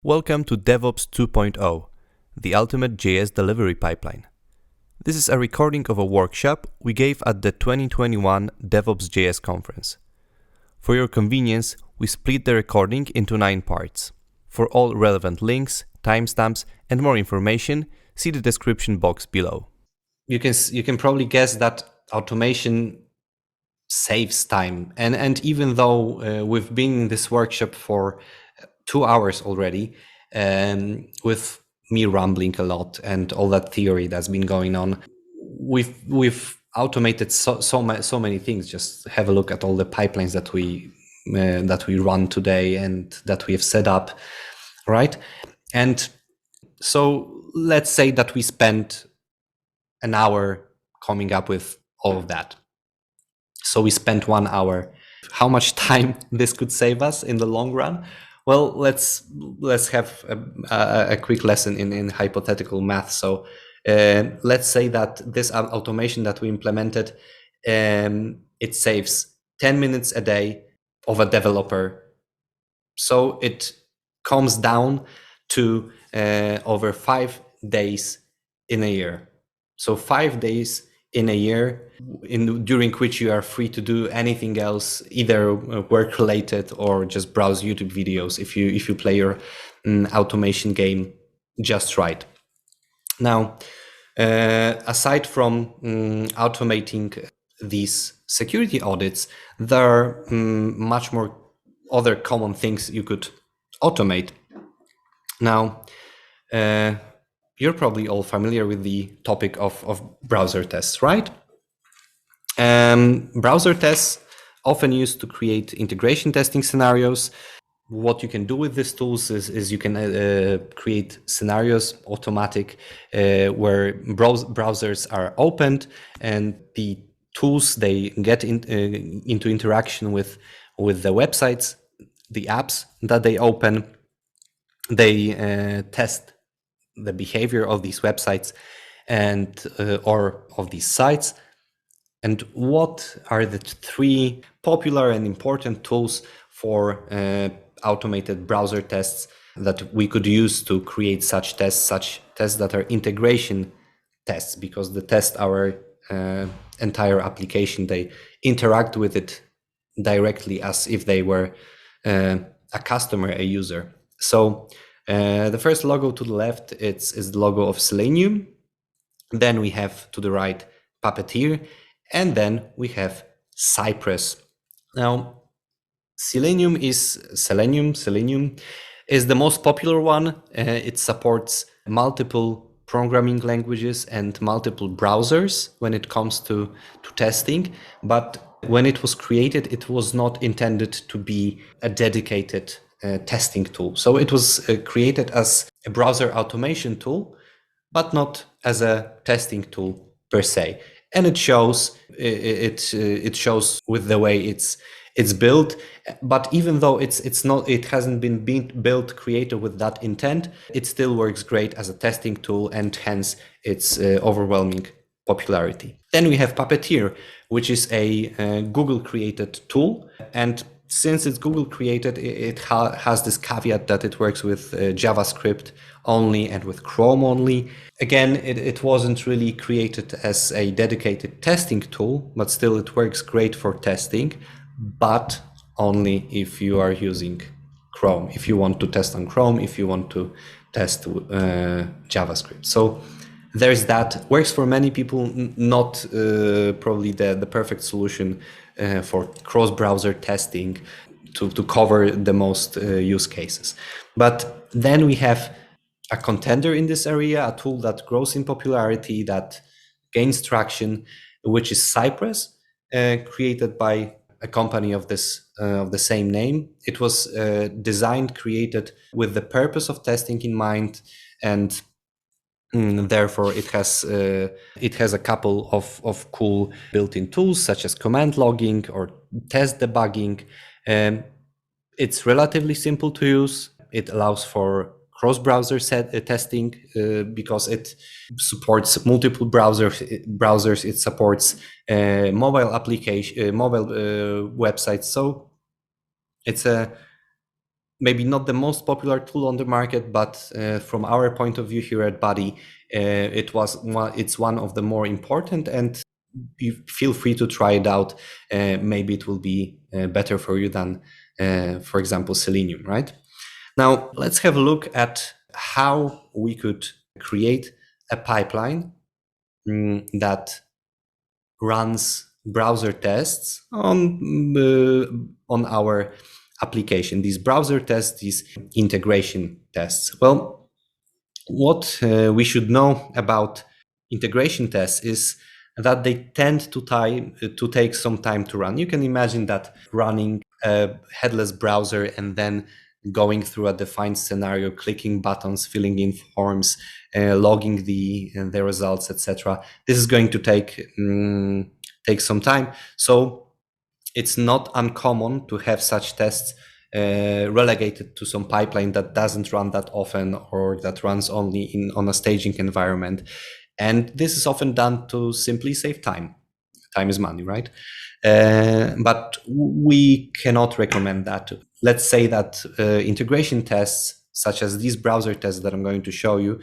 Welcome to DevOps 2.0, the ultimate JS delivery pipeline. This is a recording of a workshop we gave at the 2021 DevOps JS conference. For your convenience, we split the recording into 9 parts. For all relevant links, timestamps, and more information, see the description box below. You can probably guess that automation saves time. And even though we've been in this workshop for 2 hours already, with me rambling a lot and all that theory that's been going on, we've automated so many things. Just have a look at all the pipelines that we run today and that we have set up, right? And so let's say that we spent an hour coming up with all of that. So we spent 1 hour. How much time this could save us in the long run? Well, let's have a quick lesson in hypothetical math. So let's say that this automation that we implemented, it saves 10 minutes a day of a developer. So it comes down to over 5 days in a year. So 5 days in a year during which you are free to do anything else, either work related or just browse YouTube videos if you play your automation game just right. Now, aside from automating these security audits, there are much more other common things you could automate. Now, you're probably all familiar with the topic of browser tests, right? Browser tests often used to create integration testing scenarios. What you can do with these tools is you can create scenarios automatic where browsers are opened and the tools they get into interaction with the websites, the apps that they open. They test the behavior of these websites and or of these sites. And what are the 3 popular and important tools for automated browser tests that we could use to create such tests that are integration tests, because they test our entire application. They interact with it directly as if they were a customer, a user. So the first logo to the left is the logo of Selenium. Then we have to the right Puppeteer, and then we have Cypress. Now, Selenium is the most popular one. It supports multiple programming languages and multiple browsers when it comes to testing. But when it was created, it was not intended to be a dedicated testing tool. So it was created as a browser automation tool, but not as a testing tool per se. And it shows with the way it's built. But even though it hasn't been built created with that intent, it still works great as a testing tool, and hence its overwhelming popularity. Then we have Puppeteer, which is a Google created tool, and since it's Google created, it has this caveat that it works with JavaScript only and with Chrome only. Again, it wasn't really created as a dedicated testing tool, but still it works great for testing, but only if you are using Chrome. If you want to test on Chrome, if you want to test JavaScript. So there's that. Works for many people, not probably the perfect solution for cross-browser testing to cover the most use cases. But then we have a contender in this area, a tool that grows in popularity, that gains traction, which is Cypress, created by a company of the same name. It was created with the purpose of testing in mind, and therefore it has a couple of cool built-in tools such as command logging or test debugging. It's relatively simple to use. It allows for cross-browser testing because it supports multiple browsers. It supports mobile websites. So it's a maybe not the most popular tool on the market, but from our point of view here at Buddy, it's one of the more important, and you feel free to try it out. Maybe it will be better for you than, for example, Selenium, right? Now, let's have a look at how we could create a pipeline that runs browser tests on our application. These browser tests, these integration tests. Well, what we should know about integration tests is that they tend to take some time to run. You can imagine that running a headless browser and then going through a defined scenario, clicking buttons, filling in forms, logging the results, etc. This is going to take some time. So it's not uncommon to have such tests relegated to some pipeline that doesn't run that often, or that runs only on a staging environment. And this is often done to simply save time. Time is money, right? But we cannot recommend that. Let's say that integration tests, such as these browser tests that I'm going to show you,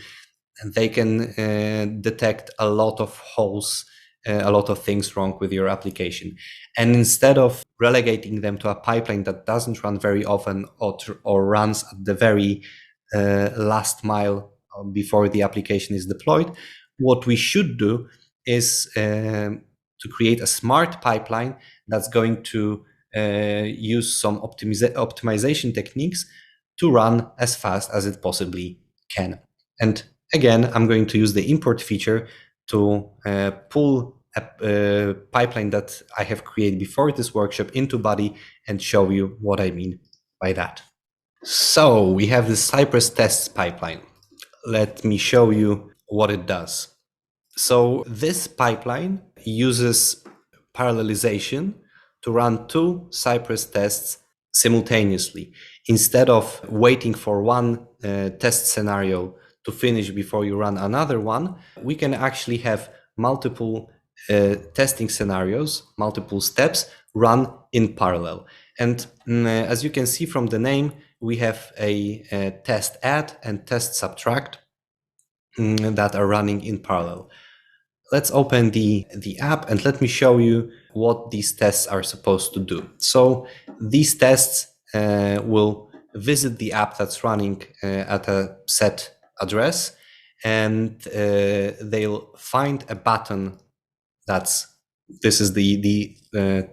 they can detect a lot of holes, a lot of things wrong with your application. And instead of relegating them to a pipeline that doesn't run very often, or runs at the very last mile before the application is deployed, what we should do is to create a smart pipeline that's going to use some optimization techniques to run as fast as it possibly can. And again, I'm going to use the import feature to pull a pipeline that I have created before this workshop into Buddy and show you what I mean by that. So we have the Cypress tests pipeline. Let me show you what it does. So this pipeline uses parallelization to run two Cypress tests simultaneously. Instead of waiting for one test scenario to finish before you run another one, we can actually have multiple testing scenarios, multiple steps run in parallel. And as you can see from the name, we have a test add and test subtract that are running in parallel. Let's open the app and let me show you what these tests are supposed to do. So these tests will visit the app that's running at a set address, and they'll find a button this is the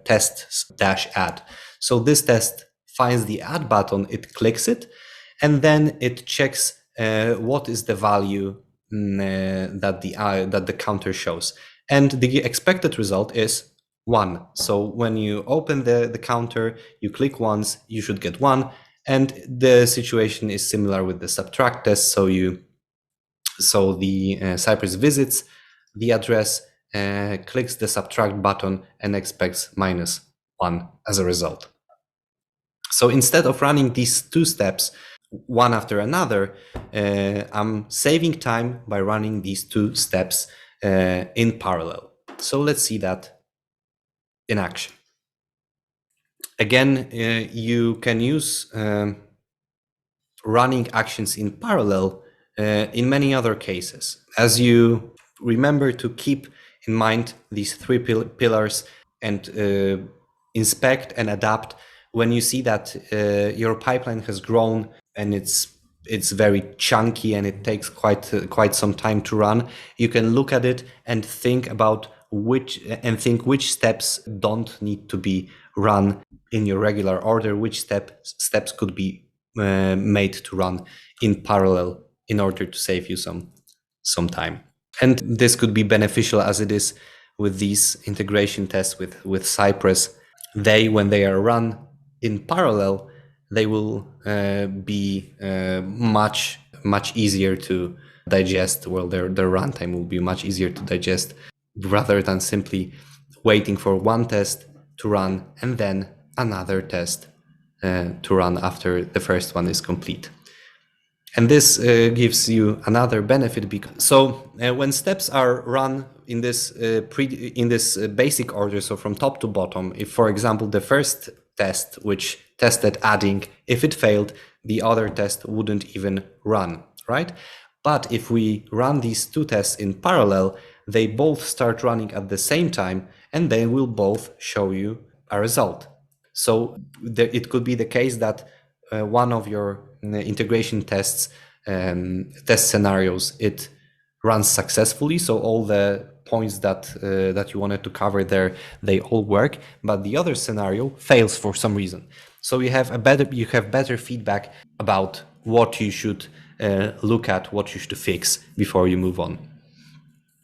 test dash add. So this test finds the add button, it clicks it, and then it checks what is the value that the counter shows. And the expected result is 1. So when you open the counter, you click once, you should get 1. And the situation is similar with the subtract test. So the Cypress visits the address, clicks the subtract button, and expects -1 as a result. So instead of running these two steps one after another, I'm saving time by running these two steps in parallel. So let's see that in action. Again, you can use running actions in parallel in many other cases. As you remember to keep in mind these three pillars and inspect and adapt when you see that your pipeline has grown and it's very chunky and it takes quite some time to run. You can look at it and think about which steps don't need to be run in your regular order, which steps could be made to run in parallel in order to save you some time. And this could be beneficial as it is with these integration tests with Cypress. When they are run in parallel, they will be much easier to digest. Well, their runtime will be much easier to digest rather than simply waiting for one test to run and then another test to run after the first one is complete. And this gives you another benefit when steps are run in this basic order, so from top to bottom, if for example the first test which tested adding, if it failed, the other test wouldn't even run, right? But if we run these two tests in parallel, they both start running at the same time, and they will both show you a result. So it could be the case that one of your integration tests, test scenarios, it runs successfully. So all the points that you wanted to cover there, they all work, but the other scenario fails for some reason. So you have better feedback about what you should look at, what you should fix before you move on.